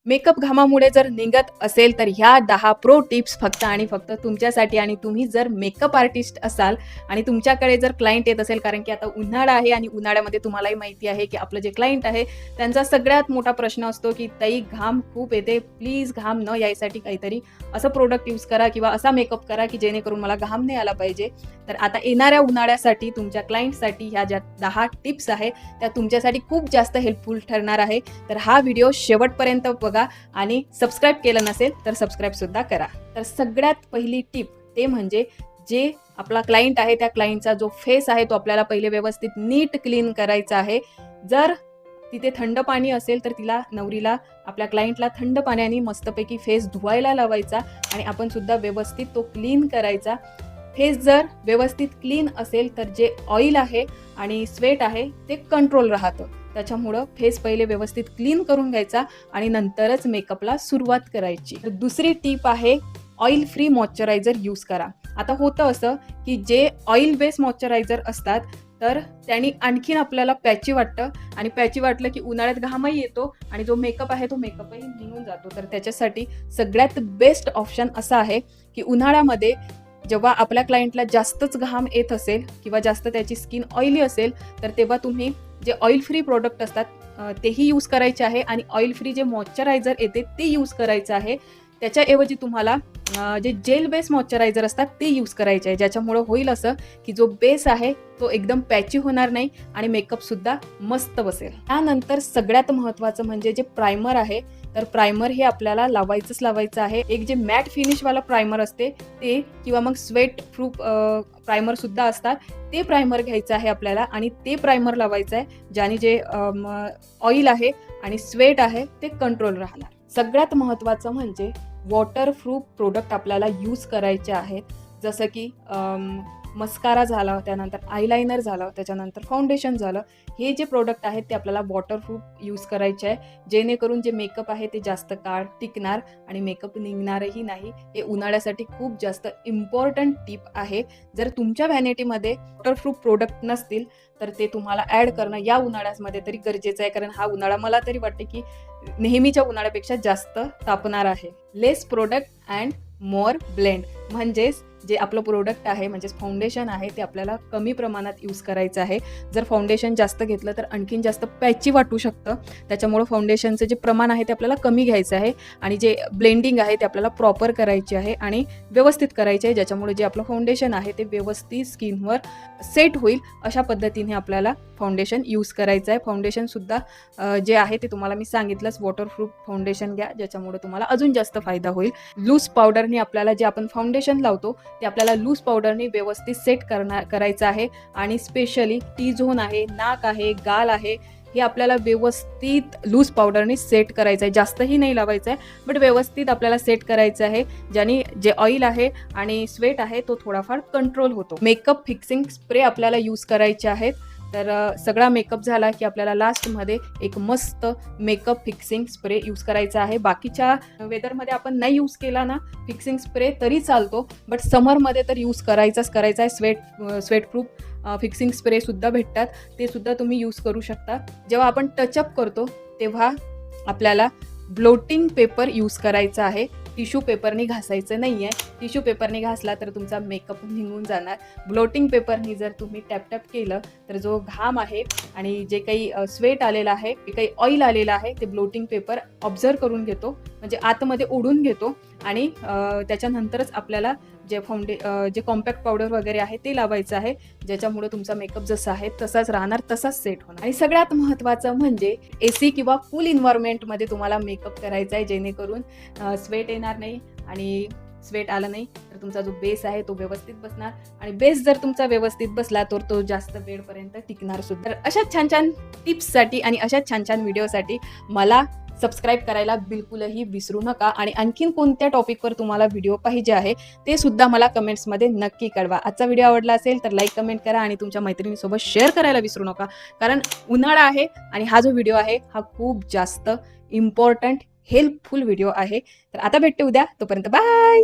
Makeup घामामुळे जर निघत असेल तर ह्या 10 प्रो टिप्स फक्त आणि फक्त तुमच्यासाठी. आणि तुम्ही जर मेकअप आर्टिस्ट असाल आणि तुमच्याकडे जर क्लायंट येत असेल, कारण की आता उन्हाळा आहे आणि उन्हाळ्यामध्ये तुम्हालाही माहिती आहे की आपलं जे क्लायंट आहे त्यांचा सगळ्यात मोठा प्रश्न असतो की ताई घाम खूप येते, प्लीज घाम न यायसाठी काहीतरी असं प्रोडक्ट यूज करा किंवा असा मेकअप करा की जेणेकरून मला घाम नाही आला पाहिजे. तर आता येणाऱ्या उन्हाळ्यासाठी तुमच्या क्लायंटसाठी ह्या ज्या 10 टिप्स आहे त्या तुमच्यासाठी खूप जास्त हेल्पफुल ठरणार आहे. तर हा व्हिडिओ शेवटपर्यंत बघा आणि सबस्क्राईब केलं नसेल तर सबस्क्राईब सुद्धा करा. तर सगळ्यात पहिली टिप ते म्हणजे जे आपला क्लायंट आहे त्या क्लायंटचा जो फेस आहे तो आपल्याला पहिले व्यवस्थित नीट क्लीन करायचा आहे. जर तिथे थंड पाणी असेल तर नवरीला आपल्या क्लायंटला थंड पाण्याने मस्तपैकी फेस धुवायला लावायचा आणि आपण सुद्धा व्यवस्थित तो क्लीन करायचा. फेस जर व्यवस्थित क्लीन असेल तर जे ऑइल आहे आणि स्वेट आहे ते कंट्रोल राहतं. त्याच्यामुळं फेस पहिले व्यवस्थित क्लीन करून घ्यायचा आणि नंतरच मेकअपला सुरुवात करायची. तर दुसरी टीप आहे ऑइल फ्री मॉइश्चरायझर यूज करा. आता होतं असं की जे ऑइल बेस मॉइश्चरायझर असतात तर त्यांनी आणखीन आपल्याला पॅची वाटतं आणि पॅची वाटलं की उन्हाळ्यात घामही येतो आणि जो मेकअप आहे तो मेकअपही निघून जातो. तर त्याच्यासाठी सगळ्यात बेस्ट ऑप्शन असा आहे की उन्हाळ्यामध्ये जेव्हा आपल्या क्लायंटला जास्तच घाम येत असेल किंवा जास्त त्याची स्किन ऑइली असेल तर तेव्हा तुम्ही जे ऑइल फ्री प्रोडक्ट असतात तेही यूज करायचे आहे आणि ऑइल फ्री जे मॉइश्चरायझर येते ते यूज करायचं आहे. त्याच्याऐवजी तुम्हाला जे जेल बेस मॉइश्चरायझर असतात ते यूज करायचे आहे, ज्याच्यामुळं होईल असं की जो बेस आहे तो एकदम पॅची होणार नाही आणि मेकअपसुद्धा मस्त बसेल. त्यानंतर सगळ्यात महत्त्वाचं म्हणजे जे प्रायमर आहे तर प्रायमर हे आपल्याला लावायचं आहे. एक जे मॅट फिनिशवाला प्रायमर असते ते किंवा मग स्वेट प्रूफ प्रायमर सुद्धा असतात ते प्रायमर घ्यायचं आहे आपल्याला आणि ते प्रायमर लावायचं आहे ज्याने जे ऑइल आहे आणि स्वेट आहे ते कंट्रोल राहणार. सगळ्यात महत्त्वाचं म्हणजे वॉटरप्रूफ प्रोडक्ट आपल्याला यूज करायचे आहेत. जसं की मस्कारा झाला, त्यानंतर आयलायनर झालं, त्याच्यानंतर फाउंडेशन झालं. हे जे प्रोडक्ट आहेत ते आपल्याला वॉटरप्रूफ यूज करायचे आहे जेणेकरून जे मेकअप आहे ते जास्त काळ टिकणार आणि मेकअप निघणारही नाही. हे उन्हाळ्यासाठी खूप जास्त इम्पॉर्टंट टिप आहे. जर तुमच्या व्हॅनिटीमध्ये वॉटरप्रूफ प्रोडक्ट नसतील तर ते तुम्हाला ॲड करणं या उन्हाळ्यामध्ये तरी गरजेचं आहे, कारण हा उन्हाळा मला तरी वाटते की नेहमीच्या उन्हाळ्यापेक्षा जास्त तापणार आहे. लेस प्रोडक्ट अँड मोर ब्लेंड म्हणजेच जे आपलं प्रोडक्ट आहे म्हणजेच फाउंडेशन आहे ते आपल्याला कमी प्रमाणात यूज करायचं आहे. जर फाउंडेशन जास्त घेतलं तर आणखीन जास्त पॅची वाटू शकतं. त्याच्यामुळं फाउंडेशनचं जे प्रमाण आहे ते आपल्याला कमी घ्यायचं आहे आणि जे ब्लेंडिंग आहे ते आपल्याला प्रॉपर करायची आहे आणि व्यवस्थित करायचे आहे, ज्याच्यामुळे जे आपलं फाउंडेशन आहे ते व्यवस्थित स्किनवर सेट होईल अशा पद्धतीने आपल्याला फाउंडेशन यूज करायचं आहे. फाउंडेशनसुद्धा जे आहे ते तुम्हाला मी सांगितलंच वॉटरप्रूफ फाउंडेशन घ्या ज्याच्यामुळे तुम्हाला अजून जास्त फायदा होईल. लूज पावडरने आपल्याला जे आपण फाउंडेशन लावतो ते आपल्याला लूज पावडरने व्यवस्थित सेट करायचं आहे आणि स्पेशली टी झोन आहे, नाक आहे, गाल आहे हे आपल्याला व्यवस्थित लूज पावडरने सेट करायचं आहे. जास्तही नाही लावायचं आहे बट व्यवस्थित आपल्याला सेट करायचं आहे ज्याने जे ऑइल आहे आणि स्वेट आहे तो थोडाफार कंट्रोल होतो. मेकअप फिक्सिंग स्प्रे आपल्याला यूज करायचे आहेत. तर सगळा मेकअप झाला की आपल्याला लास्टमध्ये एक मस्त मेकअप फिक्सिंग स्प्रे यूज करायचा आहे. बाकीच्या वेदरमध्ये आपण नाही यूज केला ना फिक्सिंग स्प्रे तरी चालतो बट समरमध्ये तर यूज करायचाच करायचा आहे. स्वेटप्रूफ फिक्सिंग स्प्रेसुद्धा भेटतात ते सुद्धा तुम्ही यूज करू शकता. जेव्हा आपण टचअप करतो तेव्हा आपल्याला ब्लोटिंग पेपर यूज करायचा आहे. टिश्यू पेपरनी घासायचं नाही आहे. टिश्यू पेपरनी घासला तर तुमचा मेकअप निघून जाणार. ब्लोटिंग पेपरनी जर तुम्ही टॅप केलं तर जो घाम आहे आणि जे काही स्वेट आलेला आहे, जे काही ऑइल आलेलं आहे ते ब्लोटिंग पेपर ऑब्झर्व करून घेतो म्हणजे आतमध्ये ओढून घेतो आणि त्याच्यानंतरच आपल्याला जे कॉम्पॅक्ट पावडर वगैरे आहे ते लावायचं आहे ज्याच्यामुळे तुमचा मेकअप जसा आहे तसाच राहणार, तसाच सेट होणार. आणि सगळ्यात महत्त्वाचं म्हणजे AC किंवा कूल इन्व्हायरमेंटमध्ये तुम्हाला मेकअप करायचा आहे जेणेकरून स्वेट येणार नाही आणि स्वेट आलं नाही तर तुमचा जो बेस आहे तो व्यवस्थित बसणार आणि बेस जर तुमचा व्यवस्थित बसला तर तो जास्त वेळपर्यंत टिकणार सुद्धा. तर अशा छान छान टिप्ससाठी आणि अशा छान छान व्हिडिओसाठी मला सबस्क्राईब करायला बिलकुलही विसरू नका आणि आणखीन कोणत्या टॉपिकवर तुम्हाला व्हिडिओ पाहिजे आहे ते सुद्धा मला कमेंट्समध्ये नक्की कळवा. आजचा व्हिडिओ आवडला असेल तर लाईक कमेंट करा आणि तुमच्या मैत्रिणींसोबत शेअर करायला विसरू नका, कारण उन्हाळा आहे आणि हा जो व्हिडिओ आहे हा खूप जास्त इम्पॉर्टंट हेल्पफुल व्हिडिओ आहे. तर आता भेटते उद्या, तोपर्यंत बाय.